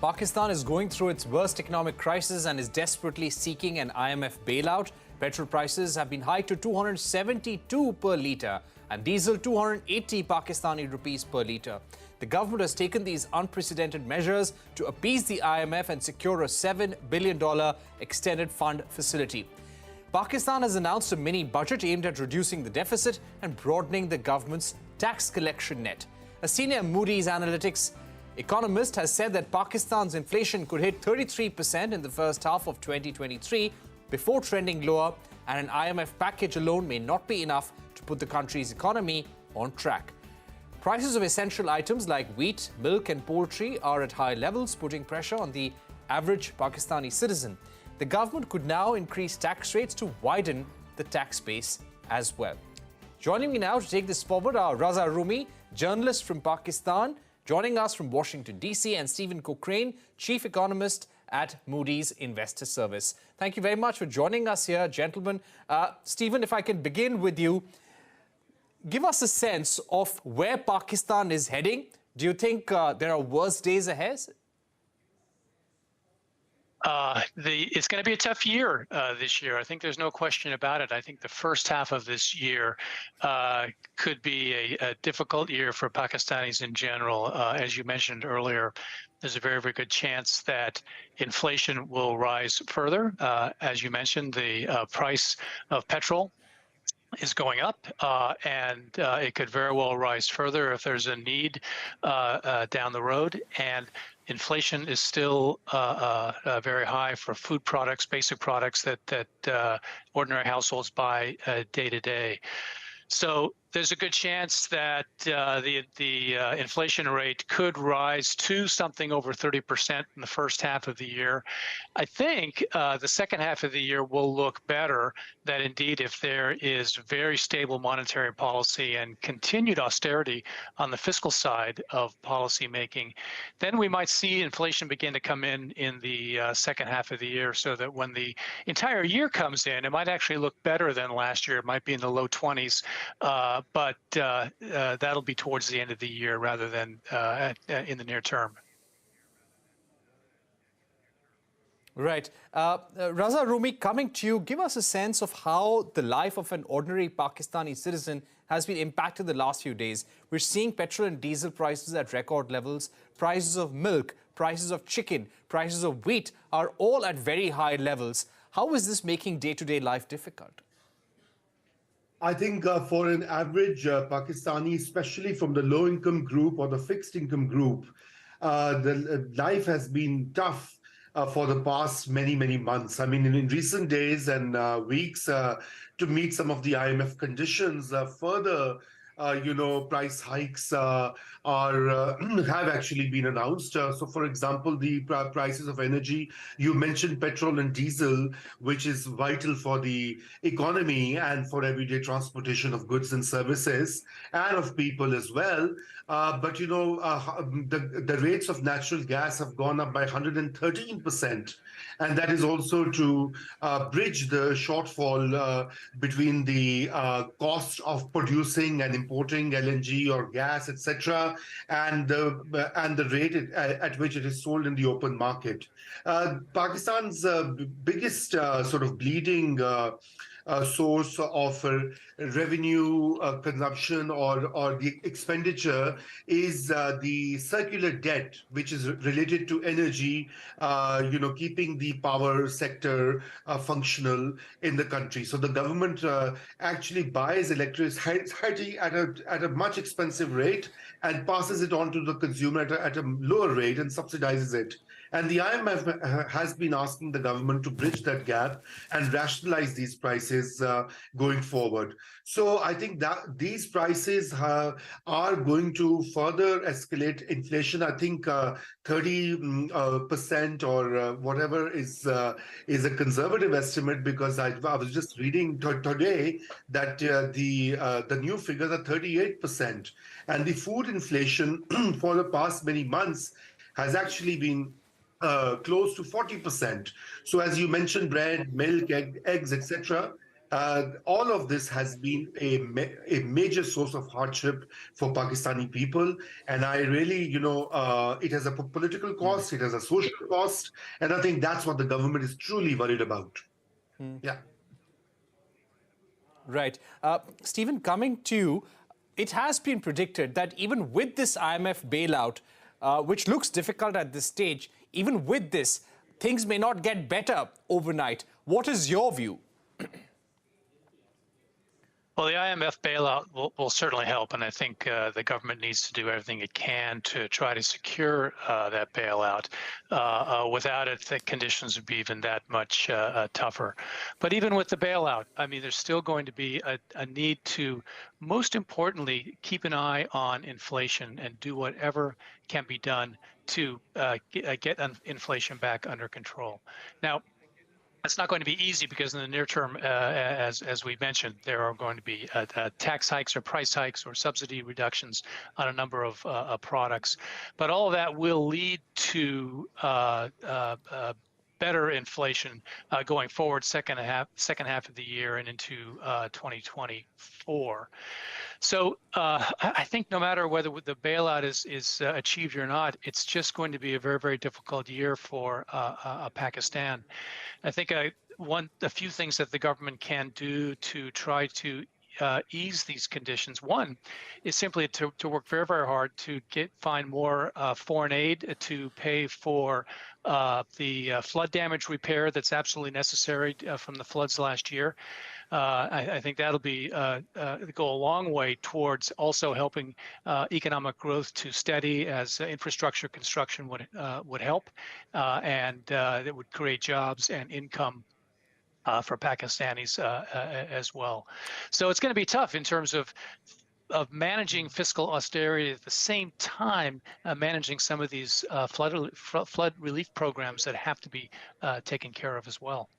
Pakistan is going through its worst economic crisis and is desperately seeking an IMF bailout. Petrol prices have been hiked to 272 per litre and diesel 280 Pakistani rupees per litre. The government has taken these unprecedented measures to appease the IMF and secure a $7 billion extended fund facility. Pakistan has announced a mini budget aimed at reducing the deficit and broadening the government's tax collection net. A senior Moody's Analytics Economist has said that Pakistan's inflation could hit 33% in the first half of 2023 before trending lower, and an IMF package alone may not be enough to put the country's economy on track. Prices of essential items like wheat, milk and poultry are at high levels, putting pressure on the average Pakistani citizen. The government could now increase tax rates to widen the tax base as well. Joining me now to take this forward are Raza Rumi, journalist from Pakistan, joining us from Washington, D.C., and Stephen Cochrane, chief economist at Moody's Investor Service. Thank you very much for joining us here, gentlemen. Stephen, if I can begin with you, give us a sense of where Pakistan is heading. Do you think there are worse days ahead? It's going to be a tough year this year. I think there's no question about it. I think the first half of this year could be a difficult year for Pakistanis in general. As you mentioned earlier, there's a very, very good chance that inflation will rise further. As you mentioned, the price of petrol is going up, and it could very well rise further if there's a need down the road. And inflation is still very high for food products, basic products that ordinary households buy day to day. So there's a good chance that the inflation rate could rise to something over 30% in the first half of the year. I think the second half of the year will look better, that indeed if there is very stable monetary policy and continued austerity on the fiscal side of policy making, then we might see inflation begin to come in the second half of the year, so that when the entire year comes in, it might actually look better than last year. It might be in the low 20s. But that'll be towards the end of the year rather than in the near term. Right. Raza Rumi, coming to you, give us a sense of how the life of an ordinary Pakistani citizen has been impacted the last few days. We're seeing petrol and diesel prices at record levels. Prices of milk, prices of chicken, prices of wheat are all at very high levels. How is this making day-to-day life difficult? I think for an average Pakistani, especially from the low-income group or the fixed-income group, the life has been tough for the past many months. I mean, in recent days and weeks, to meet some of the IMF conditions, further price hikes have actually been announced. So, for example, the prices of energy, you mentioned petrol and diesel, which is vital for the economy and for everyday transportation of goods and services and of people as well. But, the rates of natural gas have gone up by 113%. And that is also to bridge the shortfall between the cost of producing and importing LNG or gas, etc., and the rate at which it is sold in the open market. Pakistan's biggest sort of bleeding source of revenue consumption or the expenditure is the circular debt, which is related to energy, keeping the power sector functional in the country. So the government actually buys electricity at a much expensive rate and passes it on to the consumer at a lower rate and subsidizes it. And the IMF has been asking the government to bridge that gap and rationalize these prices going forward. So I think that these prices are going to further escalate inflation. I think 30% or whatever is a conservative estimate, because I was just reading today that the new figures are 38%. And the food inflation for the past many months has actually been close to 40%. So as you mentioned, bread, milk, eggs, etc., All of this has been a major source of hardship for Pakistani people, and I really, it has a political cost, it has a social cost, and I think that's what the government is truly worried about. Yeah. Right. Stephen, coming to you, it has been predicted that even with this IMF bailout, which looks difficult at this stage, even with this, things may not get better overnight. What is your view? Well, the IMF bailout will certainly help, and I think the government needs to do everything it can to try to secure that bailout. Without it, the conditions would be even that much tougher. But even with the bailout, I mean, there's still going to be a need to, most importantly, keep an eye on inflation and do whatever can be done to get inflation back under control. Now, it's not going to be easy because in the near term, as we mentioned, there are going to be tax hikes or price hikes or subsidy reductions on a number of products. But all of that will lead to better inflation going forward second half of the year and into 2024. So I think no matter whether the bailout is achieved or not, it's just going to be a very, very difficult year for Pakistan. I think a few things that the government can do to try to ease these conditions. One is simply to work very, very hard to find more foreign aid to pay for the flood damage repair that's absolutely necessary from the floods last year. I think that'll go a long way towards also helping economic growth to steady as infrastructure construction would help, and that would create jobs and income for Pakistanis as well. So it's going to be tough in terms of managing fiscal austerity at the same time managing some of these flood relief programs that have to be taken care of as well.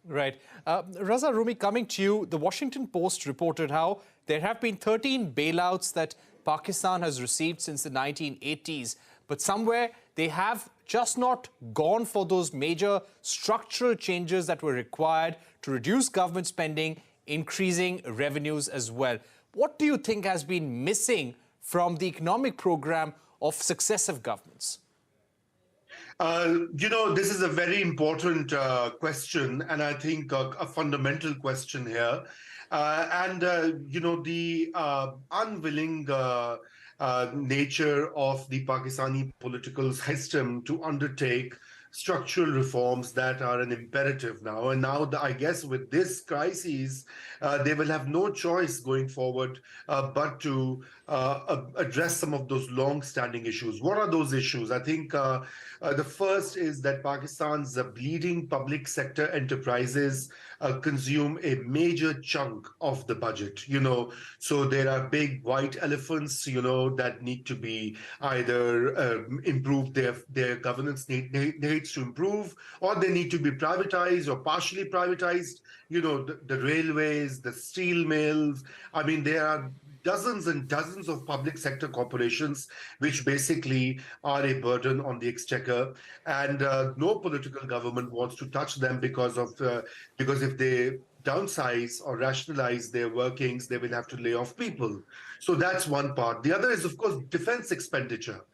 Right. Raza, Rumi, coming to you, the Washington Post reported how there have been 13 bailouts that Pakistan has received since the 1980s, but somewhere they have just not gone for those major structural changes that were required to reduce government spending, increasing revenues as well. What do you think has been missing from the economic program of successive governments? This is a very important question, and I think a fundamental question here. The unwilling nature of the Pakistani political system to undertake structural reforms that are an imperative now. And now, I guess, with this crisis, they will have no choice going forward but to address some of those long-standing issues. What are those issues? I think the first is that Pakistan's bleeding public sector enterprises consume a major chunk of the budget, so there are big white elephants, that need to be either improved, their governance needs to improve, or they need to be privatized or partially privatized, the railways, the steel mills. I mean, there are dozens and dozens of public sector corporations which basically are a burden on the exchequer, and no political government wants to touch them because if they downsize or rationalize their workings, they will have to lay off people. So that's one part. The other is, of course, defense expenditure,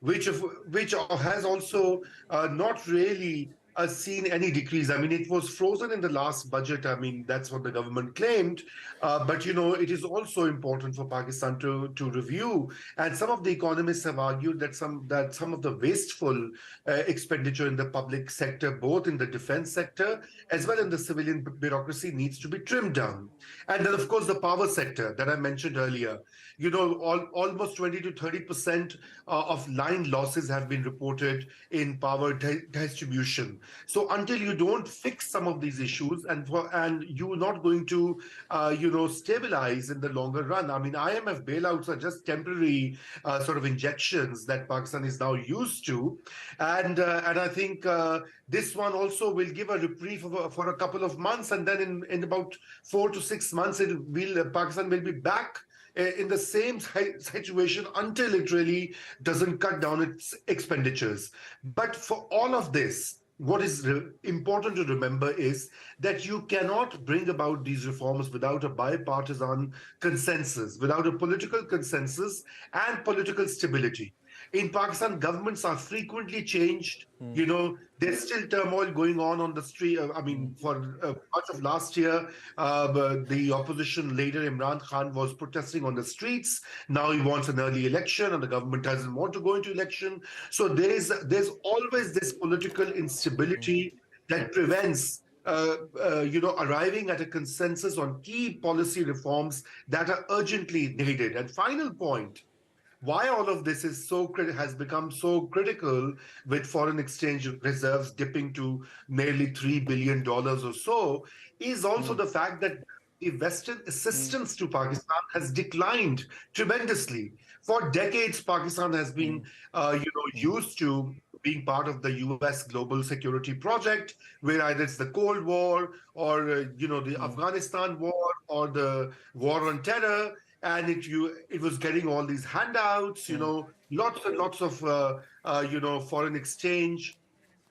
which has also not really seen any decrease. I mean, it was frozen in the last budget. I mean, that's what the government claimed. But, it is also important for Pakistan to review. And some of the economists have argued that some of the wasteful expenditure in the public sector, both in the defense sector as well in the civilian bureaucracy, needs to be trimmed down. And then, of course, the power sector that I mentioned earlier. Almost 20 to 30% of line losses have been reported in power distribution. So until you don't fix some of these issues, and you're not going to, stabilize in the longer run. I mean, IMF bailouts are just temporary sort of injections that Pakistan is now used to, and I think this one also will give a reprieve for a couple of months, and then in about 4 to 6 months, Pakistan will be back in the same situation until it really doesn't cut down its expenditures. But for all of this, what is important to remember is that you cannot bring about these reforms without a bipartisan consensus, without a political consensus and political stability. In Pakistan, governments are frequently changed. There's still turmoil going on the street. I mean, for much of last year, the opposition leader Imran Khan was protesting on the streets. Now he wants an early election, and the government doesn't want to go into election. So there's always this political instability that prevents arriving at a consensus on key policy reforms that are urgently needed. And final point, why all of this is has become so critical, with foreign exchange reserves dipping to nearly $3 billion or so, is also the fact that the Western assistance to Pakistan has declined tremendously. For decades, Pakistan has been, used to being part of the U.S. global security project, where either it's the Cold War or the Afghanistan war or the war on terror, and it was getting all these handouts, lots and lots of foreign exchange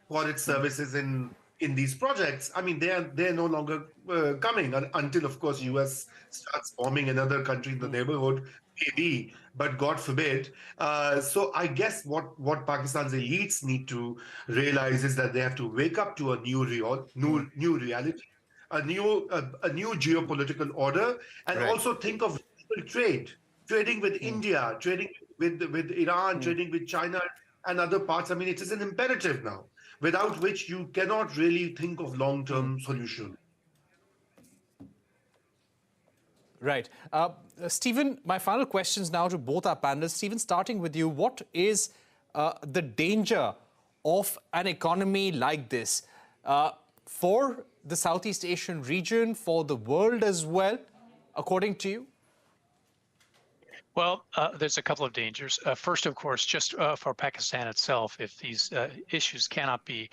for its services in these projects. I mean, they're no longer coming until, of course, U.S. starts bombing another country in the neighborhood, maybe, but God forbid. So I guess what Pakistan's elites need to realize is that they have to wake up to a new reality, a new geopolitical order, and also think of trading with India, trading with Iran, trading with China and other parts. I mean, it is an imperative now, without which you cannot really think of long-term solution. Right. Stephen, my final questions now to both our panelists. Stephen, starting with you, what is the danger of an economy like this for the Southeast Asian region, for the world as well, according to you? Well, there's a couple of dangers. First, of course, just for Pakistan itself, if these issues cannot be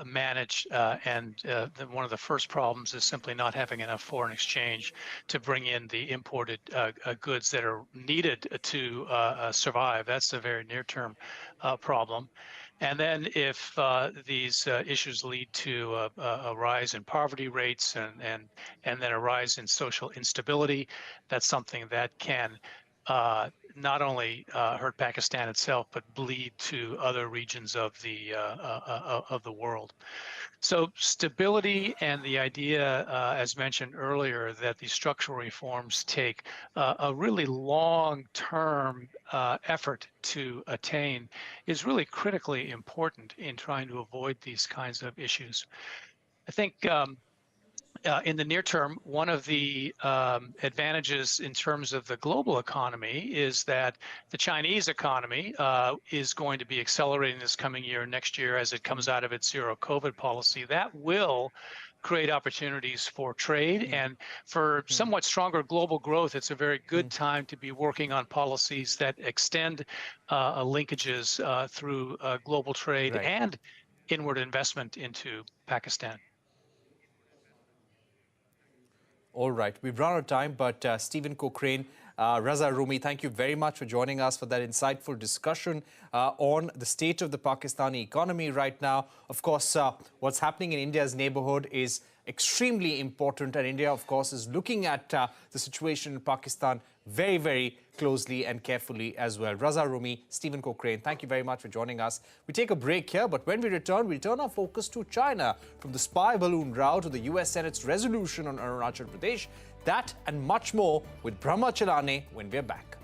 managed, and one of the first problems is simply not having enough foreign exchange to bring in the imported goods that are needed to survive. That's a very near-term problem. And then if these issues lead to a rise in poverty rates and then a rise in social instability, that's something that can not only hurt Pakistan itself, but bleed to other regions of the world. So stability and the idea, as mentioned earlier, that these structural reforms take a really long-term effort to attain is really critically important in trying to avoid these kinds of issues. I think in the near term, one of the advantages in terms of the global economy is that the Chinese economy is going to be accelerating this coming year, next year, as it comes out of its zero COVID policy. That will create opportunities for trade and for somewhat stronger global growth. It's a very good time to be working on policies that extend linkages through global trade and inward investment into Pakistan. All right, we've run out of time, but Stephen Cochrane, Raza, Rumi, thank you very much for joining us for that insightful discussion on the state of the Pakistani economy right now. Of course, what's happening in India's neighborhood is extremely important, and India, of course, is looking at the situation in Pakistan very, very closely and carefully as well. Raza, Rumi, Stephen Cochrane, thank you very much for joining us. We take a break here, but when we return, we'll turn our focus to China, from the spy balloon row to the US Senate's resolution on Arunachal Pradesh. That and much more with Brahma Chalane when we're back.